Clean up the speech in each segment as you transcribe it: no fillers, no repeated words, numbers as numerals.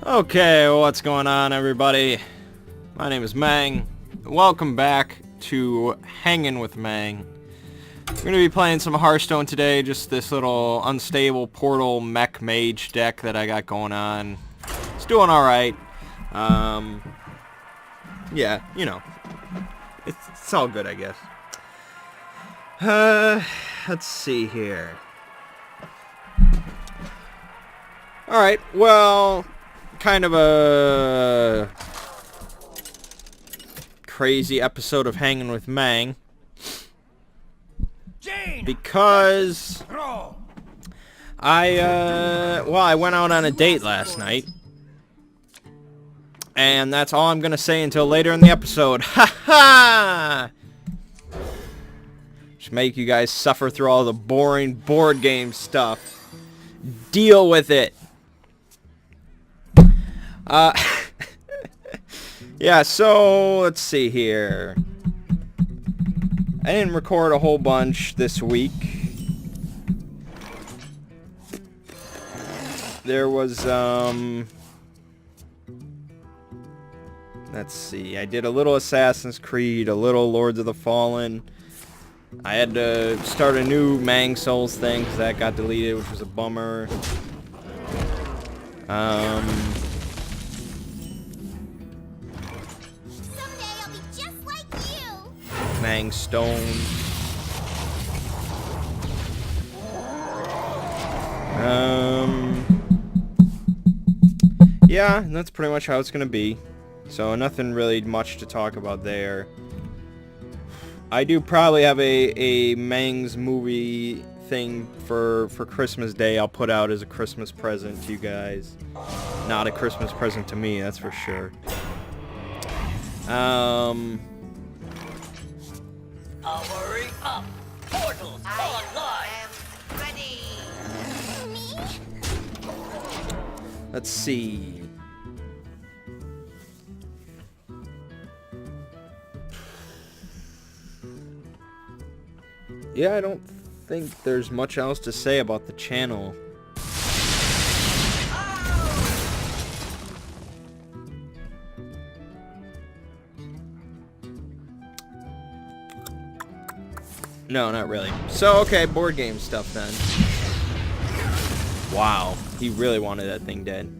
Okay, what's going on, everybody? My name is Mangg. Welcome back to Hanging with Mangg. We're going to be playing some Hearthstone today, just this little unstable portal mech mage deck that I got going on. It's doing alright. Yeah, you know. It's all good, I guess. Let's see here. Alright, well, kind of a crazy episode of Hanging with Mangg. Because I went out on a date last night. And that's all I'm gonna say until later in the episode. Ha ha! Just make you guys suffer through all the boring board game stuff. Deal with it. Yeah, so let's see here. I didn't record a whole bunch this week. There was, let's see, I did a little Assassin's Creed, a little Lords of the Fallen. I had to start a new Mangg Souls thing, because that got deleted, which was a bummer. Mangg Stone. Yeah, that's pretty much how it's gonna be. So nothing really much to talk about there. I do probably have a Mangg's movie thing for Christmas Day I'll put out as a Christmas present to you guys. Not a Christmas present to me, that's for sure. Hurry up! Portals online! I am ready! Let's see. Yeah, I don't think there's much else to say about the channel. No, not really. So, okay, board game stuff then. Wow, he really wanted that thing dead.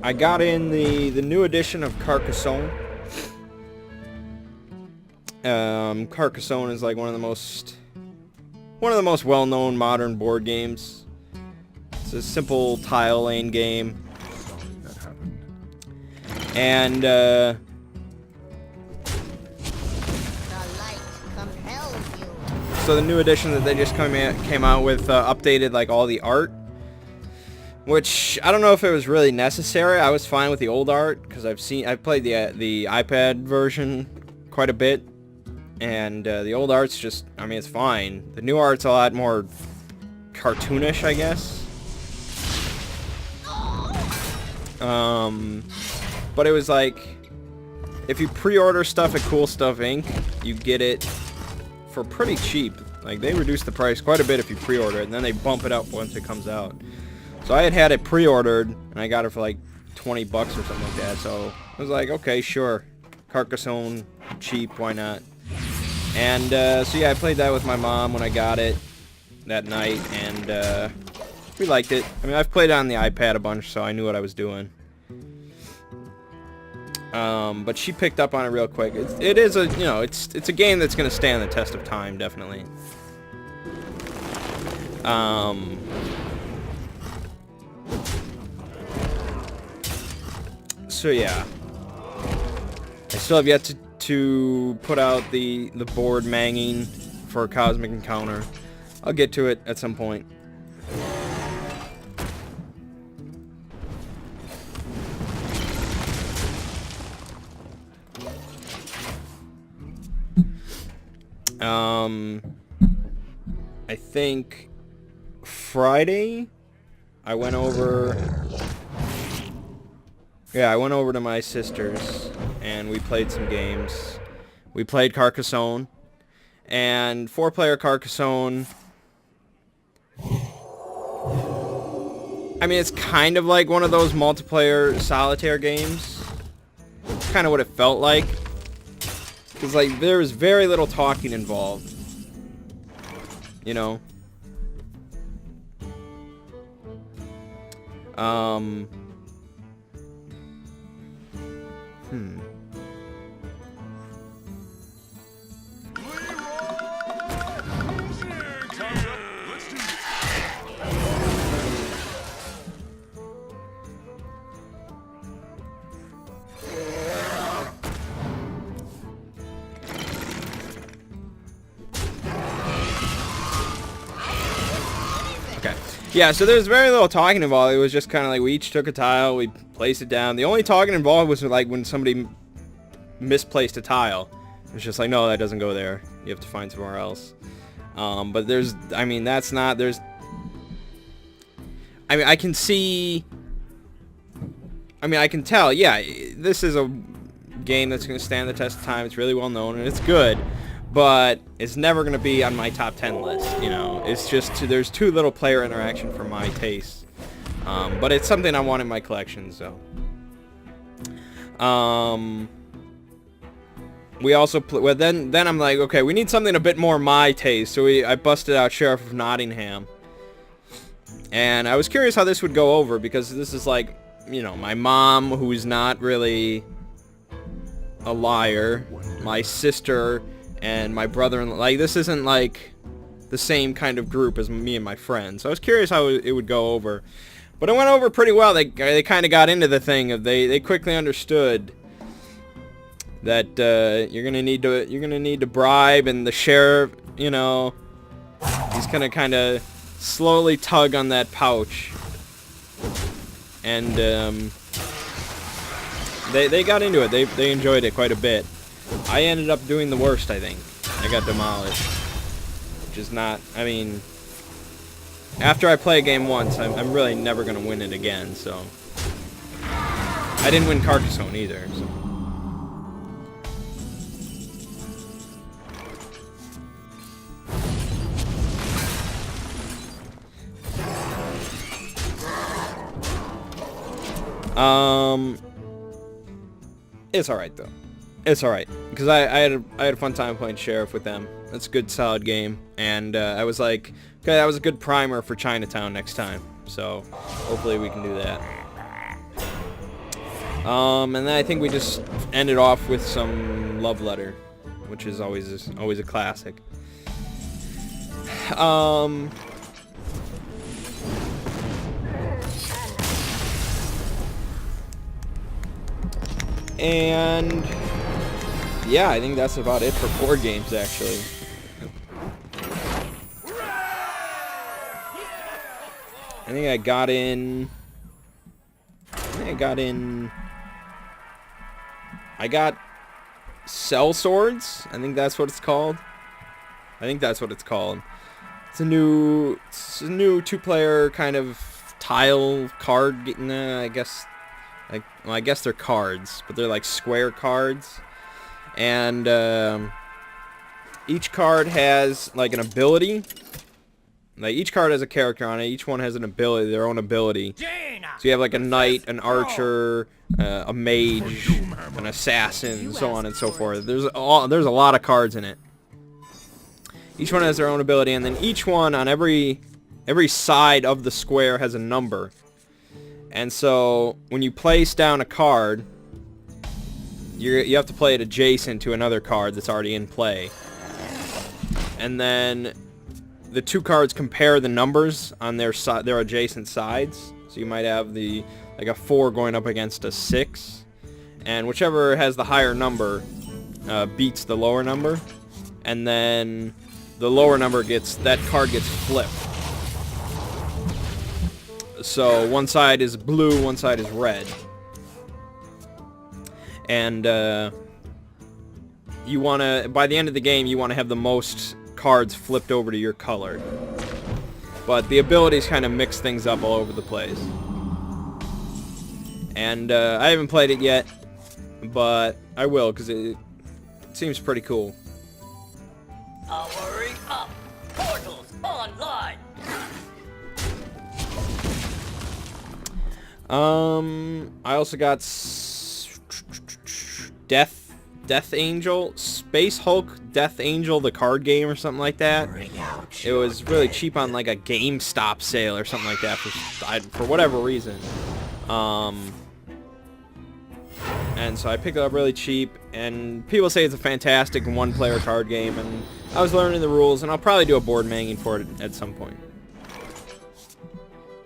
I got in the new edition of Carcassonne. Carcassonne is like one of the most well-known modern board games. It's a simple tile lane game. And The light compels you. so the new edition that they just came out with updated like all the art, which I don't know if it was really necessary. I was fine with the old art because I've played the iPad version quite a bit, and the old art's just, I mean, it's fine. The new art's a lot more cartoonish, I guess. But it was like, if you pre-order stuff at Cool Stuff Inc., you get it for pretty cheap. Like, they reduce the price quite a bit if you pre-order it, and then they bump it up once it comes out. So I had it pre-ordered, and I got it for like 20 bucks or something like that. So I was like, okay, sure. Carcassonne, cheap, why not? And so yeah, I played that with my mom when I got it that night, and we liked it. I mean, I've played it on the iPad a bunch, so I knew what I was doing. But she picked up on it real quick. It is a, you know, it's a game that's gonna stand the test of time, definitely. So yeah, I still have yet to put out the board manging for Cosmic Encounter. I'll get to it at some point. I think Friday I went over... Yeah, I went over to my sister's, and we played some games. We played Carcassonne, and 4-player Carcassonne. I mean, it's kind of like one of those multiplayer solitaire games. It's kind of what it felt like. Because, like, there was very little talking involved. You know? Okay. Yeah, so there's very little talking involved. It was just kind of like we each took a tile, we placed it down. The only talking involved was like when somebody misplaced a tile. It's just like, no, that doesn't go there. You have to find somewhere else. But there's, I mean, that's not, there's, I mean, I can see, I mean, I can tell, yeah, this is a game that's going to stand the test of time. It's really well known and it's good. But it's never going to be on my top 10 list, you know. It's just, there's too little player interaction for my taste. But it's something I want in my collection, so. We also, well, then I'm like, okay, we need something a bit more my taste. So I busted out Sheriff of Nottingham. And I was curious how this would go over, because this is like, you know, my mom, who's not really a liar, my sister, and my brother-in-law. Like, this isn't like the same kind of group as me and my friends. So I was curious how it would go over, but it went over pretty well. They kind of got into the thing of they quickly understood that you're gonna need to bribe, and the sheriff, you know, he's gonna kind of slowly tug on that pouch, and they got into it. They enjoyed it quite a bit. I ended up doing the worst, I think. I got demolished. Which is not, I mean, after I play a game once, I'm really never going to win it again, so. I didn't win Carcassonne either, so. It's alright, though. It's alright, because I had a fun time playing Sheriff with them. It's a good, solid game, and I was like, okay, that was a good primer for Chinatown next time, so hopefully we can do that. And then I think we just ended off with some Love Letter, which is always a classic. And yeah, I think that's about it for board games, actually. I think I got in... I got Cell Swords. I think that's what it's called. It's a new 2-player kind of tile card. Nah, I guess... well, I guess they're cards, but they're like square cards. And each card has like an ability. Like each card has a character on it. Each one has an ability, their own ability. So you have like a knight, an archer, a mage, an assassin, so on and so forth. There's a lot of cards in it. Each one has their own ability, and then each one on every side of the square has a number. And so when you place down a card, you have to play it adjacent to another card that's already in play. And then the two cards compare the numbers on their adjacent sides. So you might have like a 4 going up against a 6, and whichever has the higher number beats the lower number, and then the lower number that card gets flipped. So one side is blue, one side is red. And you want to, by the end of the game, you want to have the most cards flipped over to your color. But the abilities kind of mix things up all over the place. And I haven't played it yet, but I will, because it seems pretty cool. Powering up. Portals online. I also got Death Angel, Space Hulk Death Angel, the card game or something like that. It was really cheap on like a GameStop sale or something like that for whatever reason. And so I picked it up really cheap, and people say it's a fantastic one-player card game, and I was learning the rules, and I'll probably do a board manging for it at some point.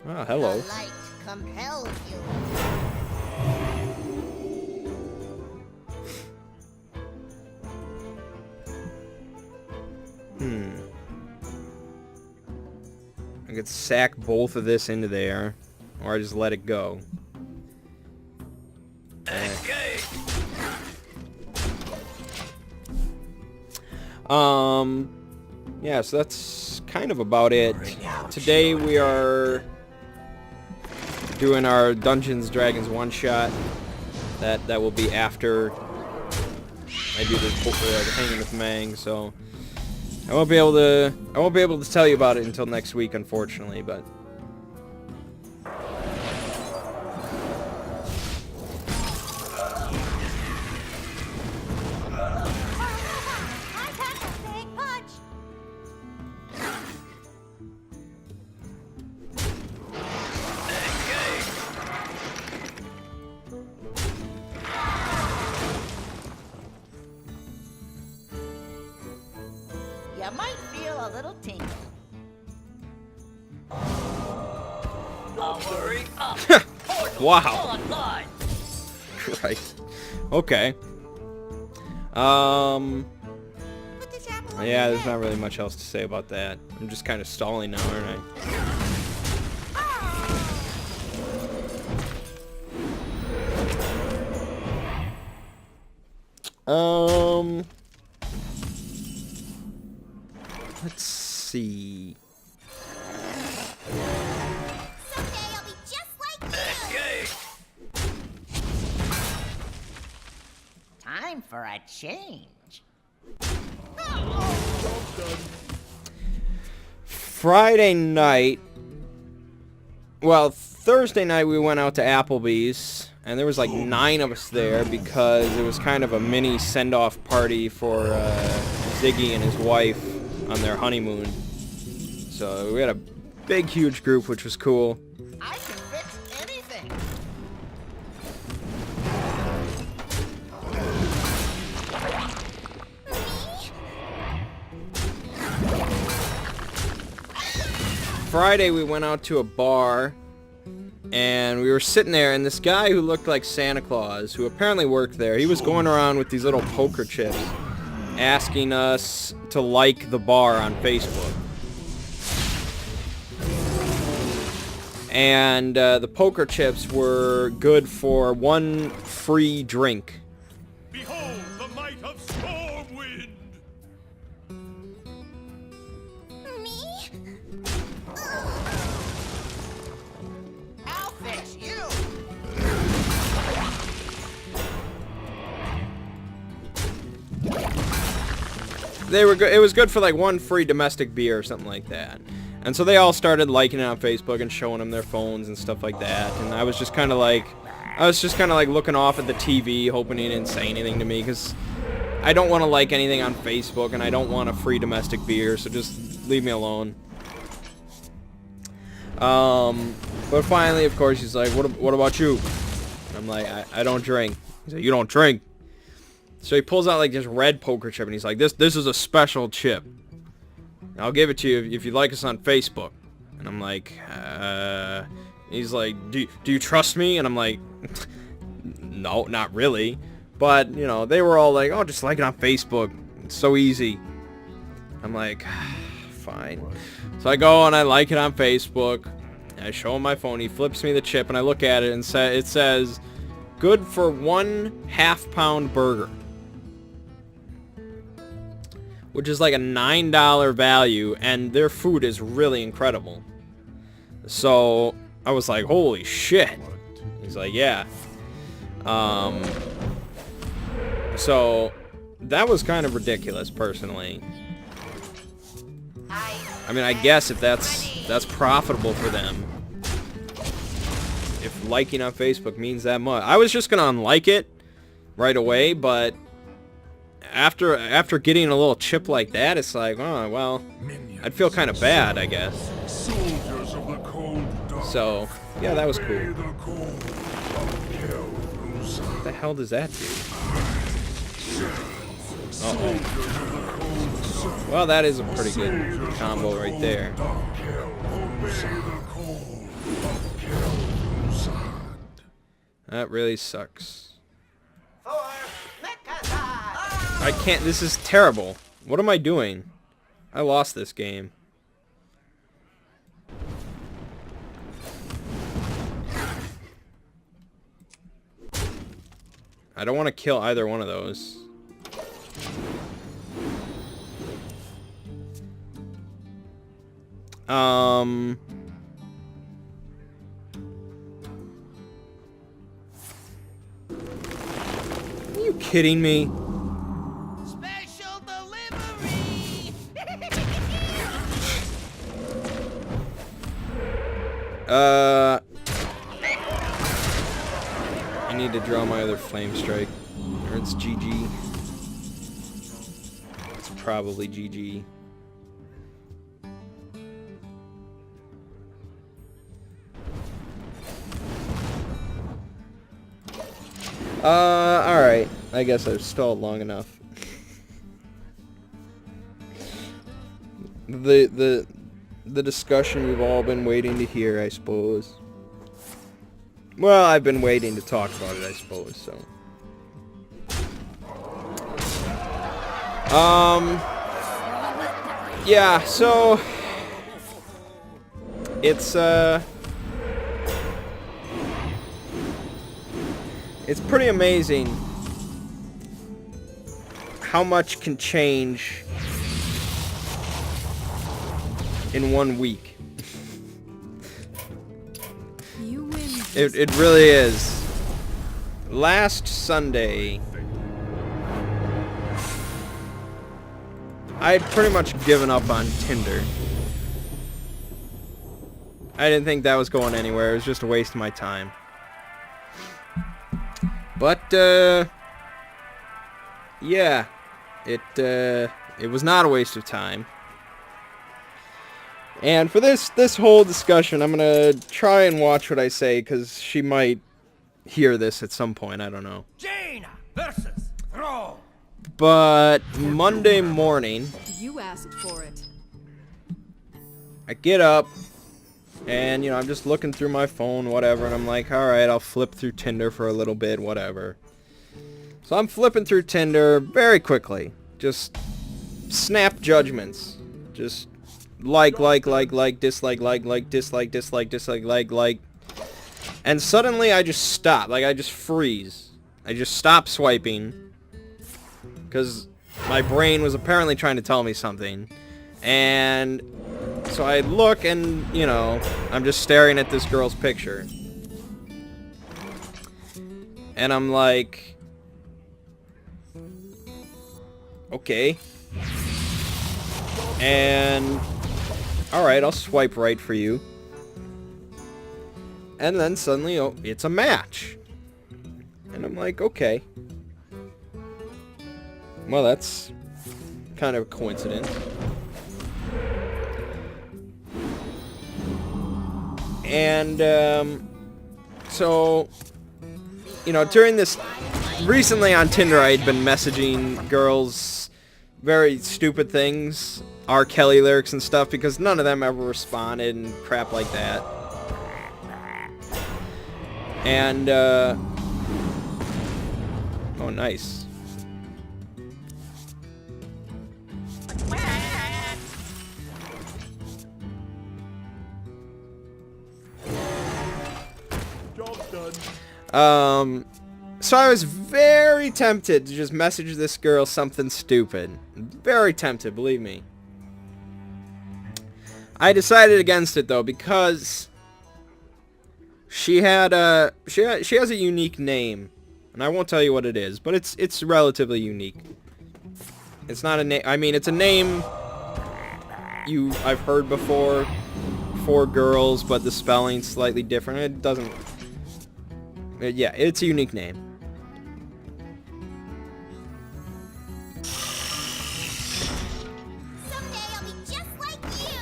Oh, hello. The light compels you. I could sack both of this into there, or I just let it go. Engage. Yeah, so that's kind of about it. Today we are doing our Dungeons Dragons one-shot. That will be after I do the Hanging with Mangg, so I won't be able to tell you about it until next week, unfortunately, but You might feel a little tingle. Powering up. Portals wow. online. Christ. Okay. Put this apple on Yeah, your there's head. not really much else to say about that. I'm just kind of stalling now, aren't I? Let's see. Someday I'll be just like you. Engage. Time for a change. Friday night, well, Thursday night we went out to Applebee's, and there was like 9 of us there because it was kind of a mini send-off party for Ziggy and his wife on their honeymoon. So we had a big, huge group, which was cool. I can fix anything. Friday we went out to a bar, and we were sitting there, and this guy who looked like Santa Claus, who apparently worked there, he was going around with these little poker chips, asking us to like the bar on Facebook. And the poker chips were good for 1 free drink. Behold the might of Stormwind! Me? I'll fix you. They were good. It was good for like 1 free domestic beer or something like that. And so they all started liking it on Facebook and showing them their phones and stuff like that. And I was just kind of like looking off at the TV, hoping he didn't say anything to me, because I don't want to like anything on Facebook, and I don't want a free domestic beer, so just leave me alone. But finally, of course, he's like, what about you? And I'm like, I don't drink. He's like, you don't drink? So he pulls out like this red poker chip, and he's like, this is a special chip. I'll give it to you if you like us on Facebook. And I'm like, he's like, do you trust me? And I'm like, no, not really. But, you know, they were all like, oh, just like it on Facebook. It's so easy. I'm like, fine. So I go and I like it on Facebook. And I show him my phone. He flips me the chip, and I look at it, and it says, good for 1 half-pound burger, which is like a $9 value, and their food is really incredible. So I was like, holy shit. He's like, yeah. So that was kind of ridiculous, personally. I mean, I guess if that's profitable for them. If liking on Facebook means that much. I was just gonna unlike it right away, but after getting a little chip like that, it's like, oh well, I'd feel kind of bad, I guess. Soldiers of the cold dark. So yeah, that was cool. Obey the call of Kel'Thuzad. What the hell does that do? Soldiers of the cold sun. Well, that is a pretty good combo right there. Obey the call of Kel'Thuzad. That really sucks. For Mechazard! I can't. This is terrible. What am I doing? I lost this game. I don't want to kill either one of those. Are you kidding me? Special delivery! I need to draw my other flame strike. Or it's GG. It's probably GG. Alright. I guess I've stalled long enough. The discussion we've all been waiting to hear, I suppose. Well, I've been waiting to talk about it, I suppose, so. Yeah, so it's pretty amazing how much can change in 1 week. You win. It really is. Last Sunday, I had pretty much given up on Tinder. I didn't think that was going anywhere. It was just a waste of my time. But, yeah. It was not a waste of time. And for this whole discussion, I'm gonna try and watch what I say, because she might hear this at some point. I don't know. Jaina versus Throne. But Monday morning, You asked for it. I get up, and, you know, I'm just looking through my phone, whatever, and I'm like, alright, I'll flip through Tinder for a little bit, whatever. So I'm flipping through Tinder very quickly. Just snap judgments. Just like, dislike, dislike, like. And suddenly I just stop. Like, I just freeze. I just stop swiping. Because my brain was apparently trying to tell me something. And so I look and, you know, I'm just staring at this girl's picture. And I'm like, okay. And alright, I'll swipe right for you. And then suddenly, oh, it's a match. And I'm like, okay. Well, that's kind of a coincidence. And, so, you know, during this, recently on Tinder, I had been messaging girls very stupid things, R. Kelly lyrics and stuff, because none of them ever responded and crap like that. And, oh, nice. Job's done. So I was very tempted to just message this girl something stupid. Very tempted, believe me. I decided against it though, because she has a unique name. and I won't tell you what it is, but it's relatively unique. It's not a name. I mean, it's a name I've heard before for girls, but the spelling's slightly different. It doesn't. Yeah, it's a unique name. Someday I'll be just like you.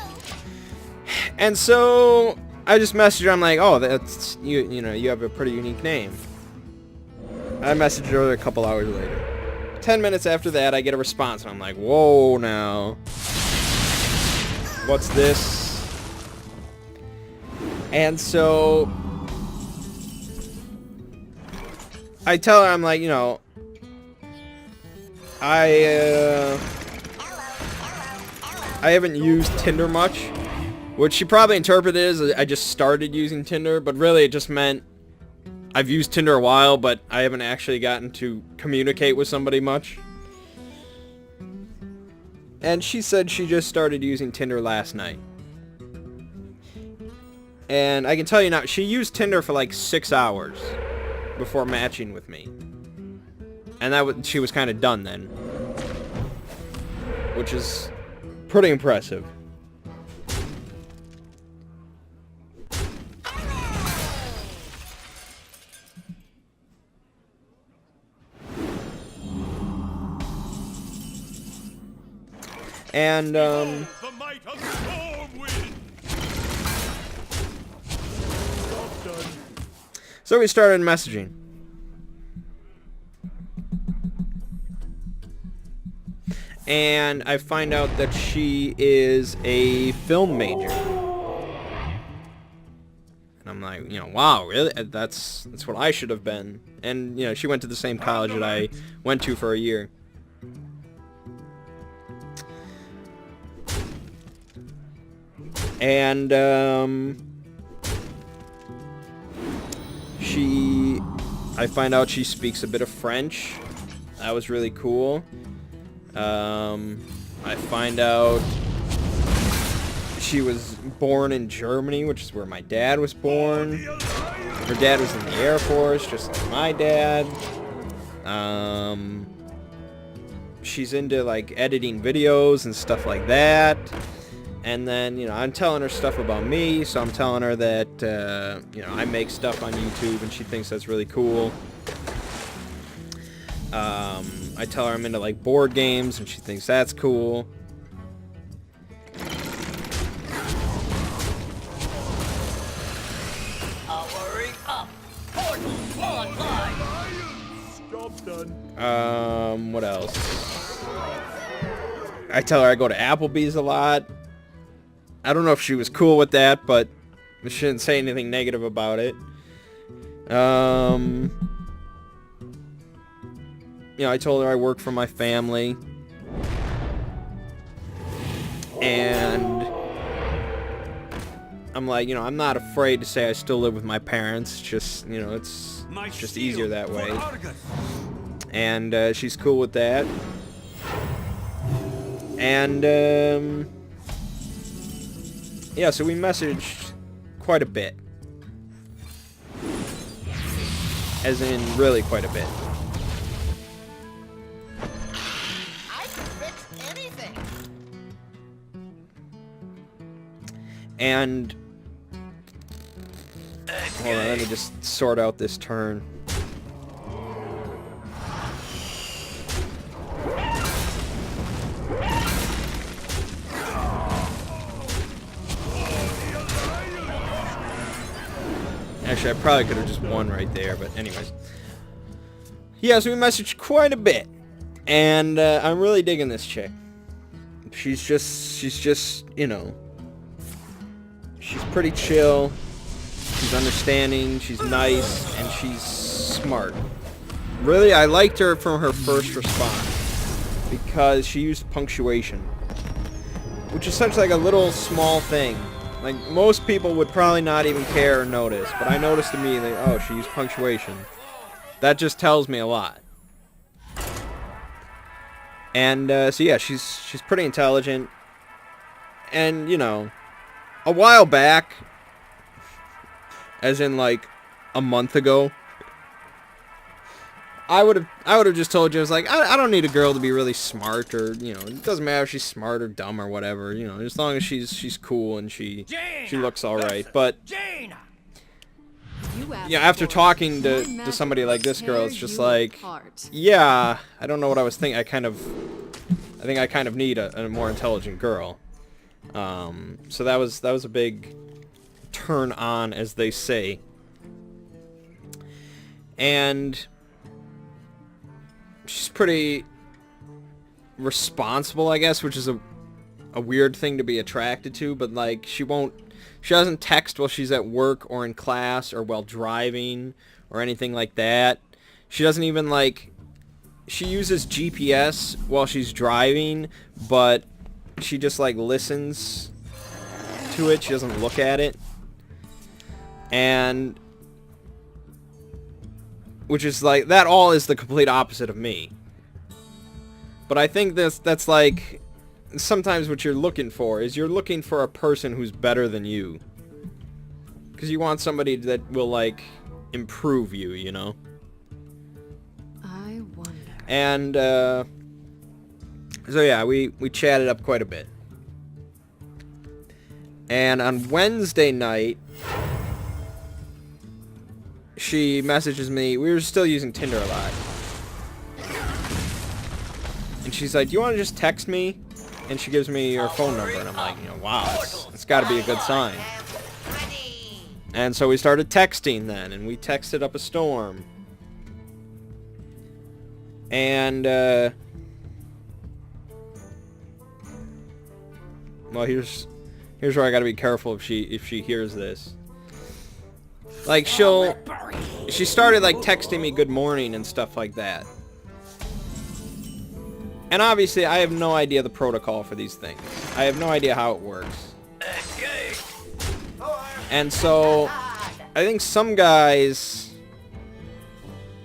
And so I just messaged her. I'm like, oh, that's you know, you have a pretty unique name. I messaged her a couple hours later. 10 minutes after that, I get a response, and I'm like, whoa, now. What's this? And so I tell her, I'm like, you know, I haven't used Tinder much, which she probably interpreted as I just started using Tinder, but really it just meant I've used Tinder a while, but I haven't actually gotten to communicate with somebody much. And she said she just started using Tinder last night. And I can tell you now, she used Tinder for like 6 hours before matching with me. And she was kind of done then. Which is pretty impressive. And, The might of Stormwind. so we started messaging. And I find out that she is a film major. And I'm like, you know, wow, really? That's what I should have been. And, you know, she went to the same college that I went to for a year. And, I find out she speaks a bit of French. That was really cool. I find out she was born in Germany, which is where my dad was born. Her dad was in the Air Force, just like my dad. She's into, like, editing videos and stuff like that. And then, you know, I'm telling her stuff about me, so I'm telling her that, you know, I make stuff on YouTube, and she thinks that's really cool. I tell her I'm into, like, board games, and she thinks that's cool. Powering up. Portal online. Job done. What else? I tell her I go to Applebee's a lot. I don't know if she was cool with that, but she didn't say anything negative about it. You know, I told her I work for my family. And I'm like, you know, I'm not afraid to say I still live with my parents. Just, you know, it's just easier that way. And she's cool with that. And yeah, so we messaged quite a bit. As in, really quite a bit. I can fix anything. And hold on, let me just sort out this turn. Actually, I probably could have just won right there, but anyways. Yeah, so we messaged quite a bit. And I'm really digging this chick. She's just, you know, she's pretty chill. She's understanding, she's nice, and she's smart. Really, I liked her from her first response because she used punctuation, which is such like a little small thing. Like, most people would probably not even care or notice, but I noticed immediately, oh, she used punctuation. That just tells me a lot. And, so yeah, she's pretty intelligent. And, you know, a while back, as in, like, a month ago, I would have just told you, I was like, I don't need a girl to be really smart, or, you know, it doesn't matter if she's smart or dumb or whatever, you know, as long as she's cool and she looks all right. But Jaina! yeah, after talking to somebody like this girl, it's just like, yeah, I don't know what I was thinking. I think I kind of need a more intelligent girl. So that was a big turn on, as they say. And she's pretty responsible, I guess, which is a weird thing to be attracted to, but like she doesn't text while she's at work or in class or while driving or anything like that. She doesn't even like, she uses GPS while she's driving, but she just like listens to it. She doesn't look at it. And which is like, that all is the complete opposite of me. But I think that's like, sometimes what you're looking for is you're looking for a person who's better than you. Because you want somebody that will, like, improve you, you know? I wonder. And, so yeah, we chatted up quite a bit. And on Wednesday night, she messages me. We were still using Tinder a lot. And she's like, do you want to just text me? And she gives me her phone number. And I'm like, you know, wow, it's got to be a good sign. And so we started texting then. And we texted up a storm. And, well, here's where I got to be careful if she hears this. Like, she started, like, texting me good morning and stuff like that. And obviously, I have no idea the protocol for these things. I have no idea how it works. And so, I think some guys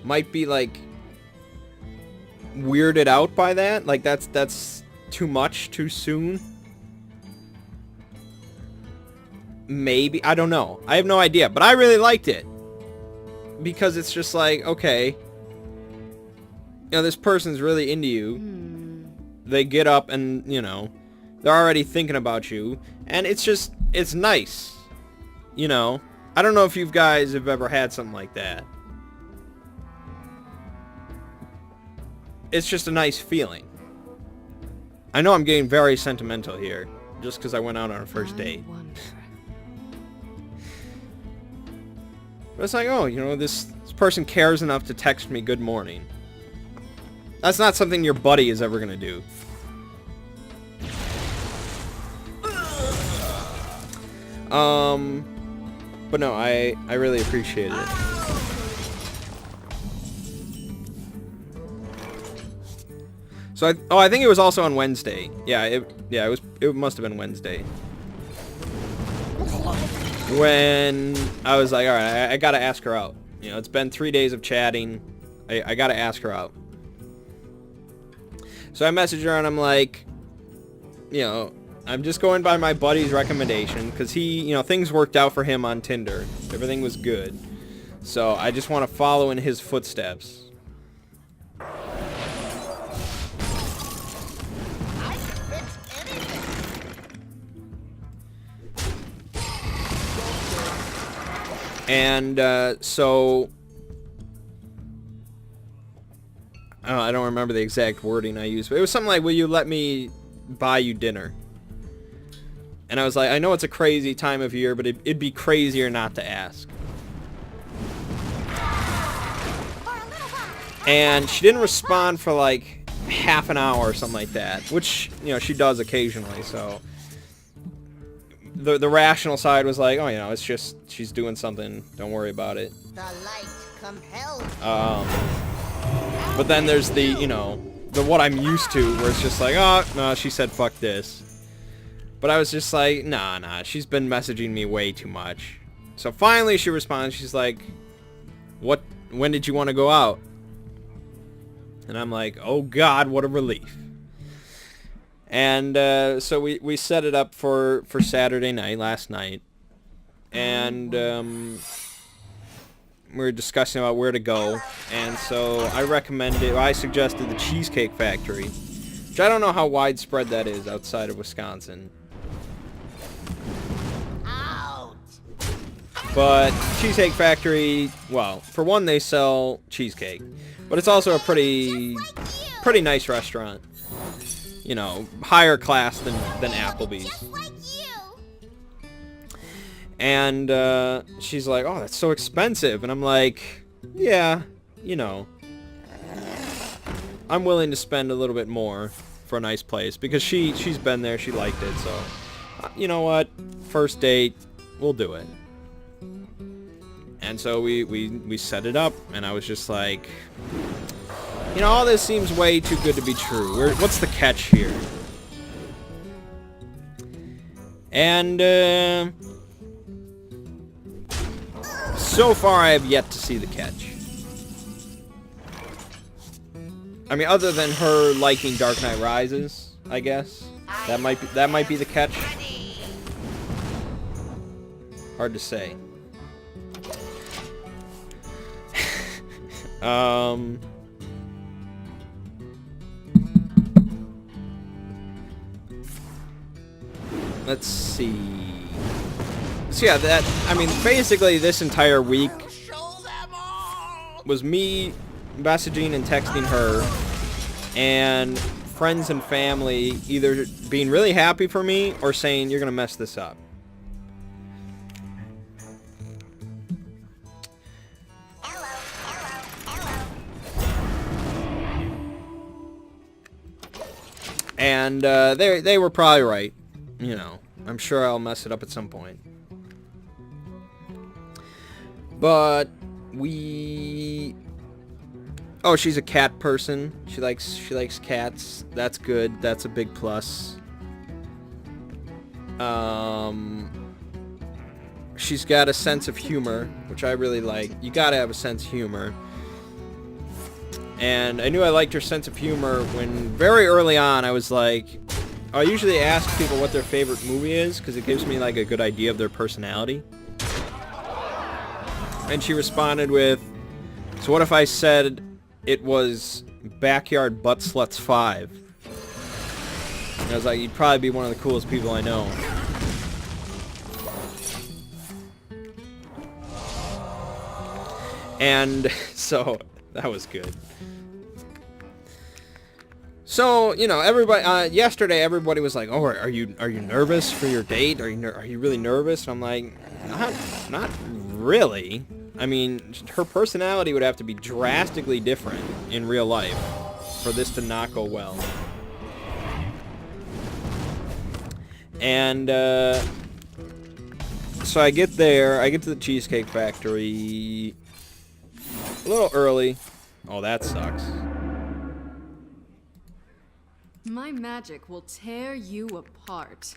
might be, like, weirded out by that. Like, that's too much, too soon. Maybe. I don't know. I have no idea. But I really liked it. Because it's just like, okay, you know, this person's really into you. They get up and, you know, they're already thinking about you. And it's just, it's nice. You know? I don't know if you guys have ever had something like that. It's just a nice feeling. I know I'm getting very sentimental here. Just because I went out on a first date. But it's like, oh, you know, this person cares enough to text me good morning. That's not something your buddy is ever going to do. But no, I really appreciated it. So I think it was also on Wednesday. Yeah, it must have been Wednesday. When I was like, all right, I gotta ask her out. You know, it's been 3 days of chatting. I gotta ask her out. So I messaged her and I'm like, you know, I'm just going by my buddy's recommendation because he, you know, things worked out for him on Tinder. Everything was good. So I just want to follow in his footsteps. I can fix anything. And so I don't remember the exact wording I used, but it was something like, will you let me buy you dinner? And I was like, I know it's a crazy time of year, but it'd be crazier not to ask. And she didn't respond for like half an hour or something like that, which, you know, she does occasionally, so the rational side was like, oh, you know, it's just she's doing something, don't worry about it. The light compels. But then there's the, you know, the what I'm used to, where it's just like, oh, no, she said fuck this. But I was just like, nah, she's been messaging me way too much. So finally she responds, she's like, when did you want to go out? And I'm like, oh God, what a relief. And so we set it up for Saturday night, last night. And we were discussing about where to go, and so I suggested the Cheesecake Factory, which I don't know how widespread that is outside of Wisconsin. Out. But Cheesecake Factory, well, for one, they sell cheesecake, but it's also a pretty nice restaurant. You know, higher class than Applebee's. Just like you. And she's like, "Oh, that's so expensive." And I'm like, "Yeah, you know, I'm willing to spend a little bit more for a nice place because she's been there, she liked it, so you know what? First date, we'll do it." And so we set it up, and I was just like, you know, all this seems way too good to be true. What's the catch here? And so far I have yet to see the catch. I mean, other than her liking Dark Knight Rises, I guess. That might be the catch. Hard to say. Let's see. So yeah, I mean, basically this entire week was me messaging and texting her, and friends and family either being really happy for me or saying, "You're gonna mess this up." And they were probably right. You know, I'm sure I'll mess it up at some point. But oh, she's a cat person. She likes cats. That's good. That's a big plus. She's got a sense of humor, which I really like. You gotta have a sense of humor. And I knew I liked her sense of humor when very early on I was like, I usually ask people what their favorite movie is because it gives me like a good idea of their personality. And she responded with, "So what if I said it was Backyard Butt Sluts 5? And I was like, "You'd probably be one of the coolest people I know." And so that was good. So, you know, everybody yesterday everybody was like, "Oh, are you nervous for your date? Are you really nervous?" And I'm like, not really. I mean, her personality would have to be drastically different in real life for this to not go well. And so I get there, I get to the Cheesecake Factory a little early. Oh, that sucks. My magic will tear you apart.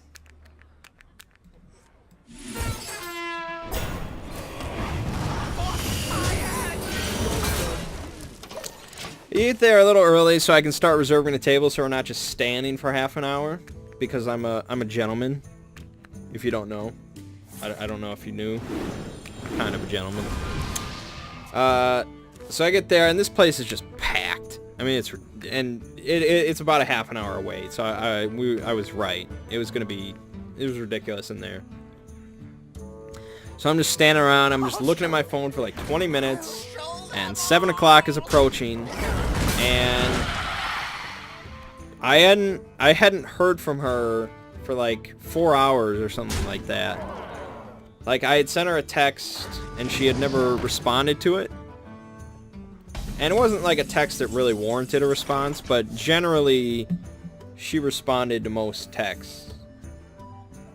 Eat there a little early so I can start reserving a table so we're not just standing for half an hour, because I'm a gentleman, if you don't know. I don't know if you knew. I'm kind of a gentleman. So I get there and this place is just packed. I mean, it's about a half an hour away, so I was right. It was ridiculous in there. So I'm just standing around, I'm just looking at my phone for like 20 minutes, and 7 o'clock is approaching, and I hadn't heard from her for like 4 hours or something like that. Like, I had sent her a text, and she had never responded to it. And it wasn't like a text that really warranted a response, but generally, she responded to most texts.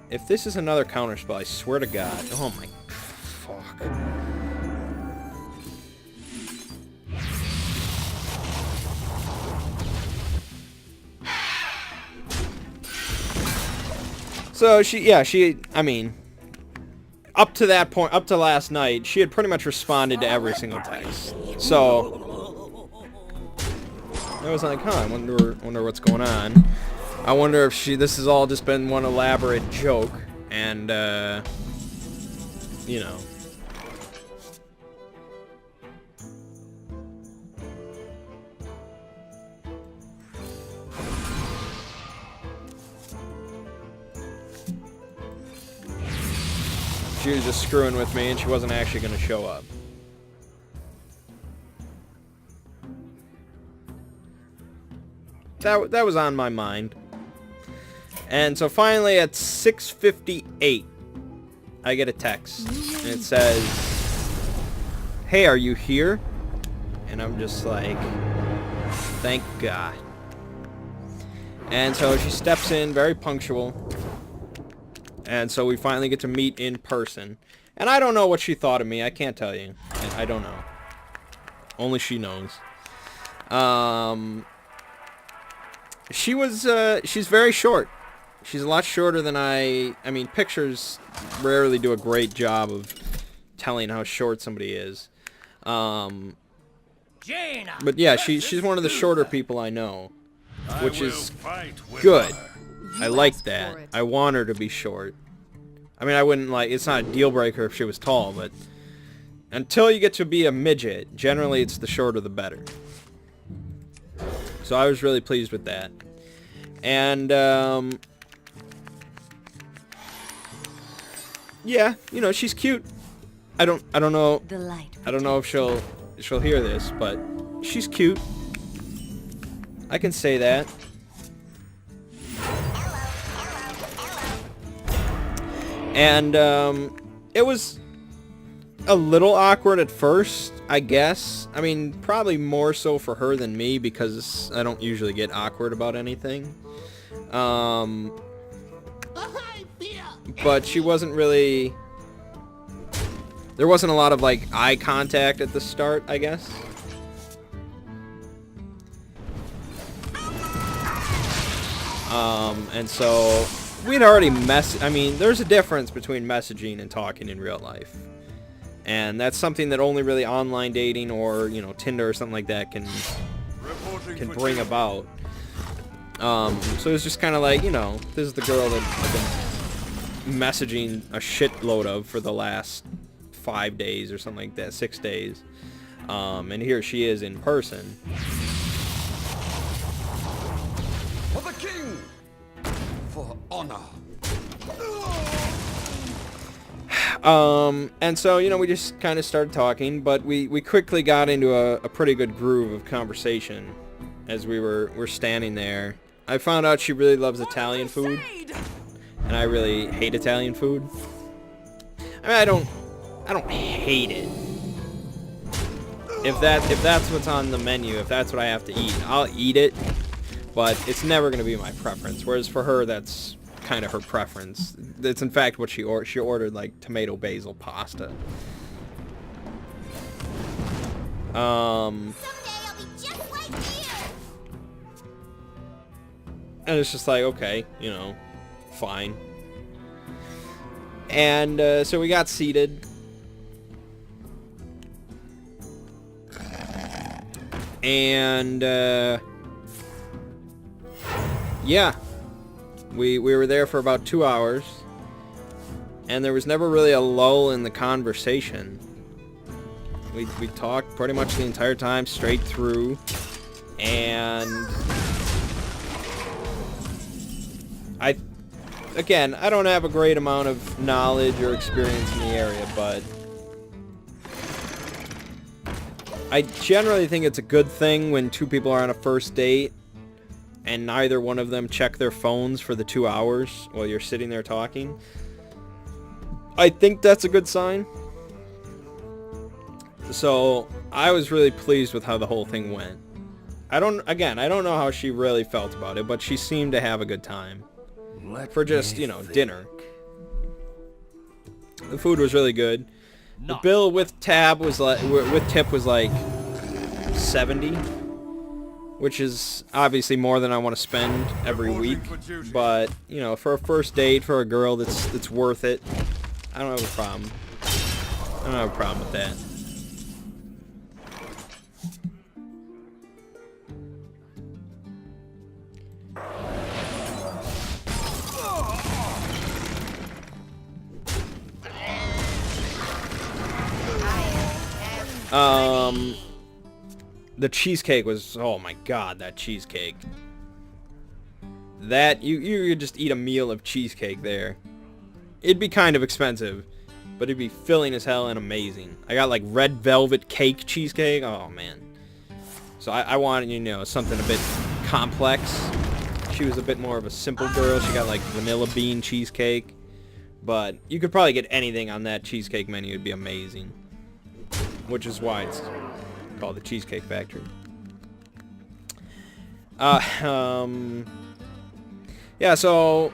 If this is another counterspell, I swear to God. Oh my... fuck. So I mean, up to that point, up to last night, she had pretty much responded to every single text. So I was like, huh, I wonder what's going on. I wonder if this has all just been one elaborate joke, and, you know. she was just screwing with me and she wasn't actually going to show up. That was on my mind. And so finally at 6:58, I get a text. And it says, "Hey, are you here?" And I'm just like, thank God. And so she steps in, very punctual. And so we finally get to meet in person. And I don't know what she thought of me. I can't tell you. I don't know. Only she knows. She's very short. She's a lot shorter than I mean, pictures rarely do a great job of telling how short somebody is. Jaina But yeah, she's one of the shorter people I know, which is Fight with good. honor. I like asked that. for it. I want her to be short. I mean, I wouldn't like, it's not a deal breaker if she was tall, but until you get to be a midget, generally it's the shorter the better. So I was really pleased with that. And yeah, you know, she's cute. I don't know. The light. I don't know if she'll hear this, but she's cute. I can say that. And it was a little awkward at first, I guess. I mean, probably more so for her than me because I don't usually get awkward about anything. But she wasn't really... There wasn't a lot of, like, eye contact at the start, I guess. And so we'd already I mean, there's a difference between messaging and talking in real life. And that's something that only really online dating or, you know, Tinder or something like that can bring about. So it's just kind of like, you know, this is the girl that I've been messaging a shitload of for the last 5 days or something like that, 6 days. And here she is in person. For the king! For honor! And so, you know, we just kind of started talking, but we quickly got into a pretty good groove of conversation as we're standing there. I found out she really loves Italian food, and I really hate Italian food. I mean, I don't hate it. If that's what's on the menu, if that's what I have to eat, I'll eat it, but it's never going to be my preference. Whereas for her, that's kind of her preference. It's in fact what she ordered, like tomato basil pasta. Someday I'll be just like you. And it's just like, okay, you know, fine. And so we got seated. And yeah, we were there for about 2 hours, and there was never really a lull in the conversation. We talked pretty much the entire time, straight through, and I don't have a great amount of knowledge or experience in the area, but I generally think it's a good thing when two people are on a first date and neither one of them check their phones for the 2 hours while you're sitting there talking. I think that's a good sign. So I was really pleased with how the whole thing went. I don't know how she really felt about it, but she seemed to have a good time. For just, you know, dinner. The food was really good. The bill with tip was like 70, which is obviously more than I want to spend every week. But you know, for a first date for a girl, that's worth it. I don't have a problem. I don't have a problem with that. The cheesecake was, oh my god, that cheesecake. That, you could just eat a meal of cheesecake there. It'd be kind of expensive, but it'd be filling as hell and amazing. I got like red velvet cake cheesecake. Oh man. So I wanted, you know, something a bit complex. She was a bit more of a simple girl. She got like vanilla bean cheesecake. But you could probably get anything on that cheesecake menu. It'd be amazing. Which is why it's called the Cheesecake Factory. Yeah, so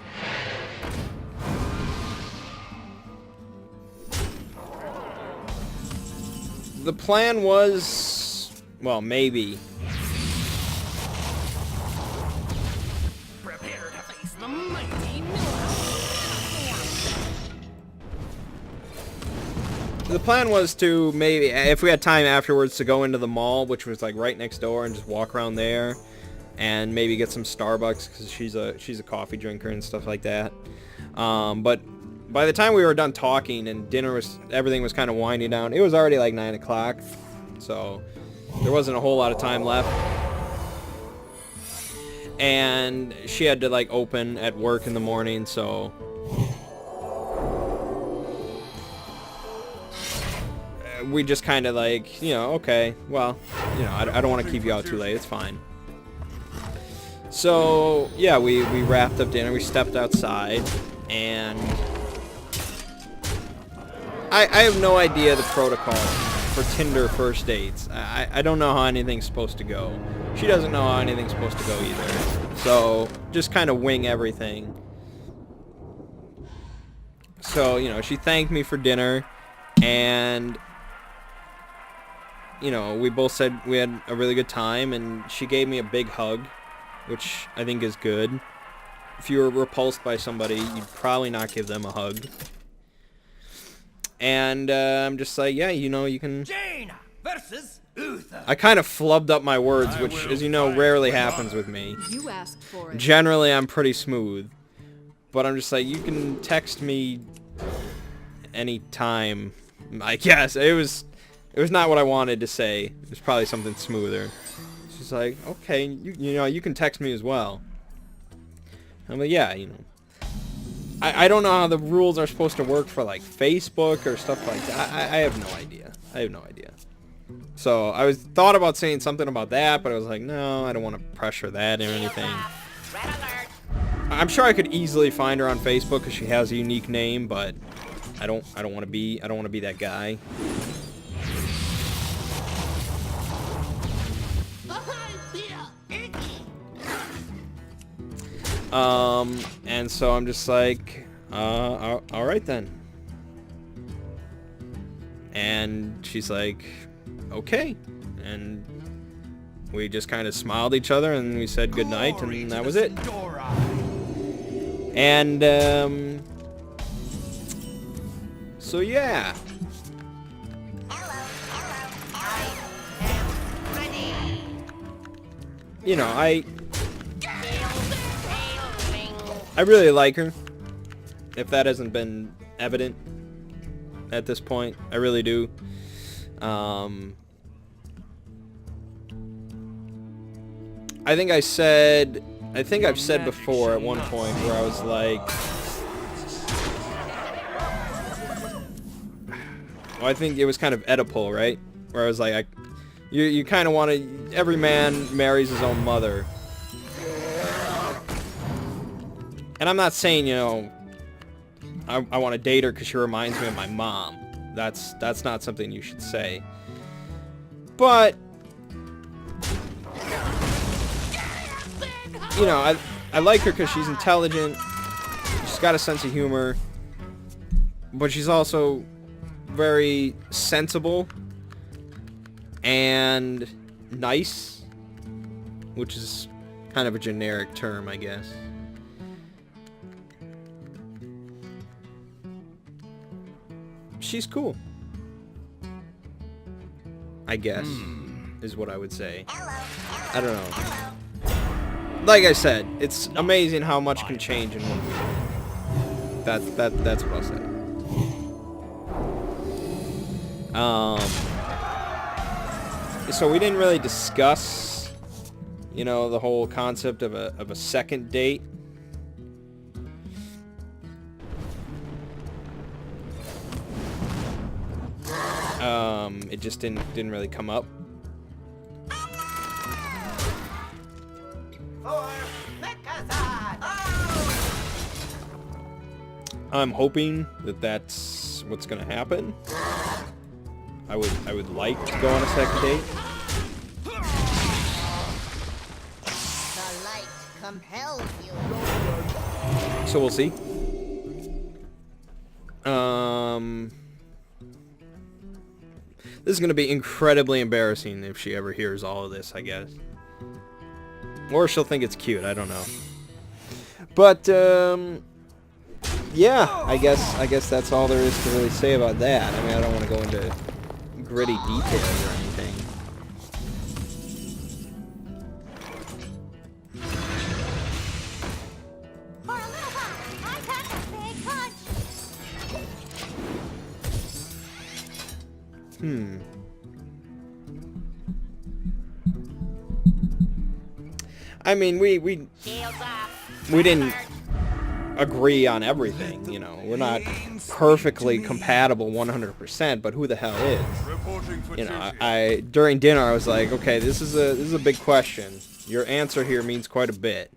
the plan was, well, maybe. Prepare to face the mighty The plan was to maybe, if we had time afterwards, to go into the mall, which was like right next door, and just walk around there, and maybe get some Starbucks because she's a coffee drinker and stuff like that. But by the time we were done talking and everything was kind of winding down, it was already like 9 o'clock, so there wasn't a whole lot of time left. And she had to like open at work in the morning, so we just kind of like, you know, okay, well, you know, I don't want to keep you out too late, it's fine. So yeah, we wrapped up dinner, we stepped outside, and I have no idea the protocol for Tinder first dates. I don't know how anything's supposed to go. She doesn't know how anything's supposed to go either. So just kind of wing everything. So, you know, she thanked me for dinner, and you know, we both said we had a really good time, and she gave me a big hug, which I think is good. If you were repulsed by somebody, you'd probably not give them a hug. And I'm just like, yeah, you know, you can... Jaina versus Uther. I kind of flubbed up my words, which, as you know, rarely happens with me. You asked for it. Generally, I'm pretty smooth. But I'm just like, you can text me anytime. I guess. It was not what I wanted to say. It was probably something smoother. She's like, okay, you know, you can text me as well. I'm like, yeah, you know. I don't know how the rules are supposed to work for, like, Facebook or stuff like that. I have no idea. I have no idea. So, I thought about saying something about that, but I was like, no, I don't want to pressure that or anything. I'm sure I could easily find her on Facebook because she has a unique name, but I don't want to be that guy. And so I'm just like, alright then. And she's like, okay. And we just kind of smiled at each other and we said goodnight, and that was it. And, so yeah. You know, I really like her, if that hasn't been evident at this point. I really do. I think I've said before at one point where I was like, well, I think it was kind of Oedipal, right? Where I was like, you kind of want to, every man marries his own mother. And I'm not saying, you know, I want to date her because she reminds me of my mom. That's not something you should say. But, you know, I like her because she's intelligent. She's got a sense of humor. But she's also very sensible and nice, which is kind of a generic term, I guess. She's cool, I guess, is what I would say. I don't know. Like I said, it's amazing how much can change in 1 week. That's what I'll say. So we didn't really discuss, you know, the whole concept of a second date. It just didn't really come up. I'm hoping that that's what's gonna happen. I would like to go on a second date. The light compels you. So we'll see. This is gonna be incredibly embarrassing if she ever hears all of this, I guess. Or she'll think it's cute, I don't know. But yeah, I guess that's all there is to really say about that. I mean, I don't want to go into gritty details or anything. For a little while, I packed a big punch. I mean, we Shields off. didn't agree on everything, you know. We're not perfectly compatible 100%, but who the hell is? Reporting for You know, duty. I during dinner I was like, okay, this is a big question. Your answer here means quite a bit.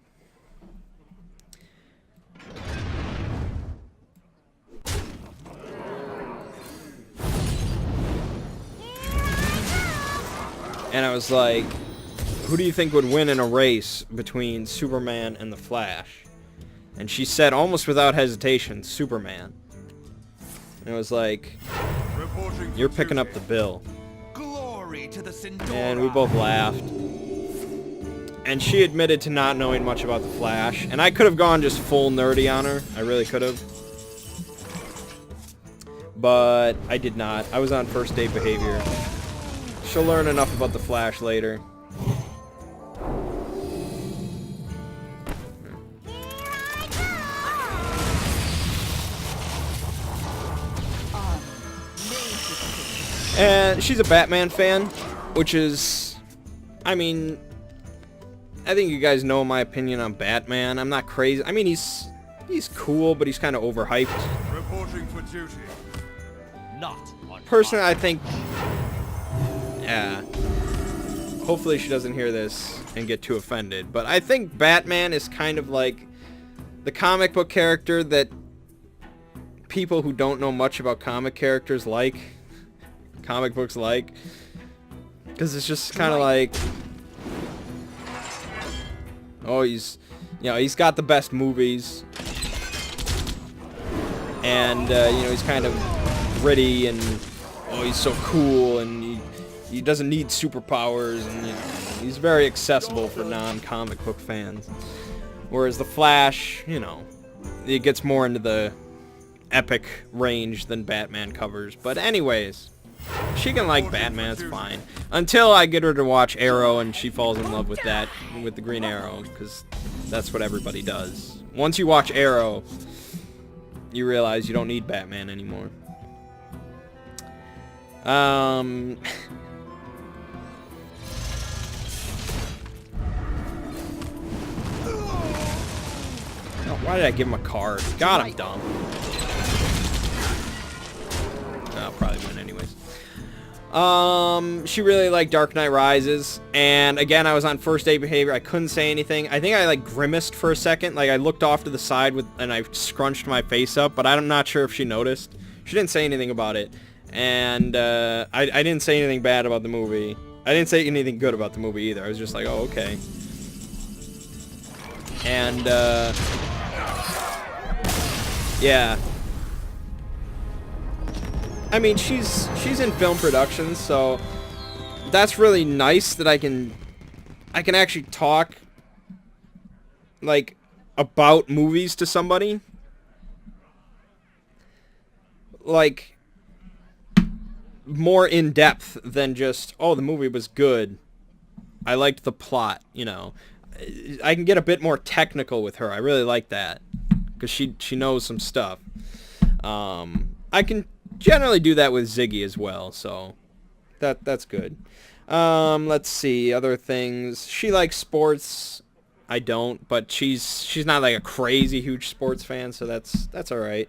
And I was like, who do you think would win in a race between Superman and the Flash? And she said, almost without hesitation, Superman. And I was like, Reporting for you're picking duty. up the bill. Glory to the Sindora. And we both laughed. And she admitted to not knowing much about the Flash. And I could have gone just full nerdy on her. I really could have. But I did not. I was on first date behavior. She'll learn enough about the Flash later. And she's a Batman fan, which is, I mean, I think you guys know my opinion on Batman. I'm not crazy. I mean, he's cool, but he's kind of overhyped. Reporting for duty. Not on Personally, I think, yeah. Hopefully she doesn't hear this and get too offended. But I think Batman is kind of like the comic book character that people who don't know much about comic characters like. Comic books like. Because it's just kind of like, oh, he's got the best movies. And, you know, he's kind of gritty and, oh, he's so cool and he doesn't need superpowers and, you know, he's very accessible for non-comic book fans. Whereas the Flash, you know, it gets more into the epic range than Batman covers. But anyways, she can like Batman, it's fine. Until I get her to watch Arrow and she falls in love with that, with the Green Arrow, because that's what everybody does. Once you watch Arrow, you realize you don't need Batman anymore. Oh, why did I give him a card? God, I'm dumb. I'll probably win anyways. She really liked Dark Knight Rises, and again, I was on first date behavior. I couldn't say anything. I think I like grimaced for a second, like I looked off to the side and I scrunched my face up, but I'm not sure if she noticed. She didn't say anything about it, and I didn't say anything bad about the movie. I didn't say anything good about the movie either. I was just like, oh, okay. And yeah. I mean, she's in film production, so that's really nice that I can actually talk like about movies to somebody. Like more in depth than just, oh, the movie was good. I liked the plot, you know. I can get a bit more technical with her. I really like that because she knows some stuff. I can generally do that with Ziggy as well, so that's good. Let's see other things. She likes sports. I don't, but she's not like a crazy huge sports fan, so that's all right.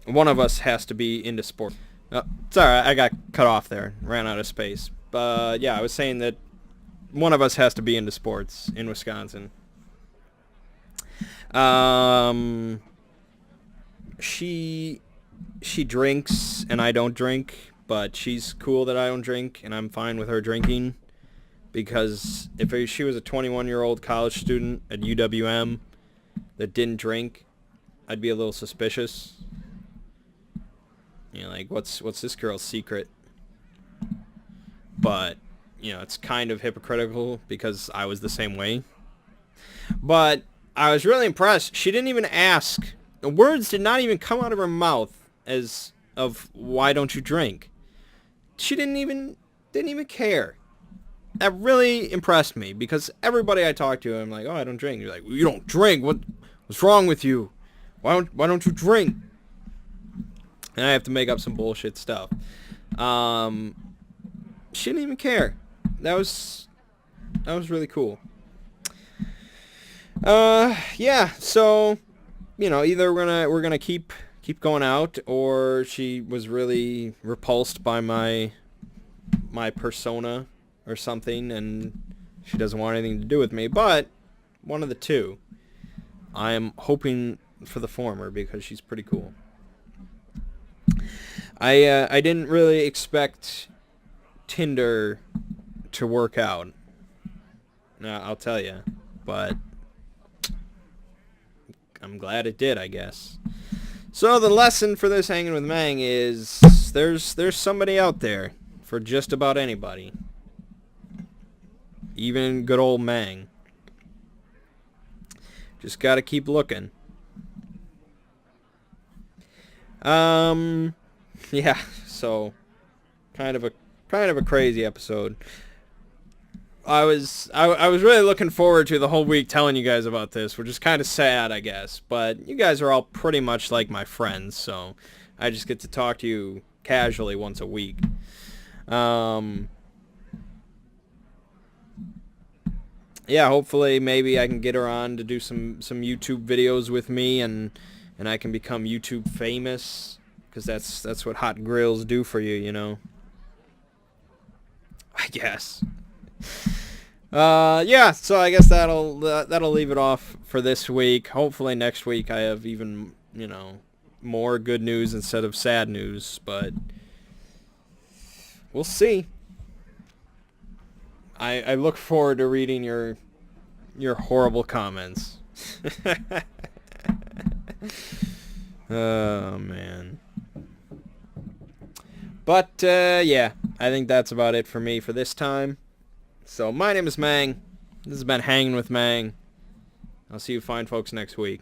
One of us has to be into sport. Oh, sorry, I got cut off there. Ran out of space. Yeah, I was saying that one of us has to be into sports in Wisconsin. She drinks and I don't drink, but she's cool that I don't drink, and I'm fine with her drinking. Because if she was a 21-year-old college student at UWM that didn't drink, I'd be a little suspicious. You know, like, what's this girl's secret? But, you know, it's kind of hypocritical because I was the same way. But I was really impressed. She didn't even ask. The words did not even come out of her mouth as of, why don't you drink? She didn't even care. That really impressed me, because everybody I talk to, I'm like, oh, I don't drink. You're like, well, you don't drink? What's wrong with you? Why don't you drink? And I have to make up some bullshit stuff. She didn't even care. That was really cool. Yeah. So, you know, either we're gonna keep going out, or she was really repulsed by my persona or something, and she doesn't want anything to do with me. But one of the two. I am hoping for the former, because she's pretty cool. I didn't really expect Tinder to work out. No, I'll tell you, but I'm glad it did, I guess. So the lesson for this Hanging with Mangg is there's somebody out there for just about anybody. Even good old Mangg. Just gotta keep looking. Yeah, so kind of a crazy episode. I was really looking forward to the whole week telling you guys about this, which is kind of sad, I guess. But you guys are all pretty much like my friends, so I just get to talk to you casually once a week. Yeah, hopefully maybe I can get her on to do some YouTube videos with me, and I can become YouTube famous, because that's what hot grills do for you, you know. I guess. Yeah, so I guess that'll leave it off for this week. Hopefully next week I have even, you know, more good news instead of sad news, but we'll see. I look forward to reading your horrible comments. Oh, man. But, yeah, I think that's about it for me for this time. So, my name is Mangg. This has been Hanging with Mangg. I'll see you fine folks next week.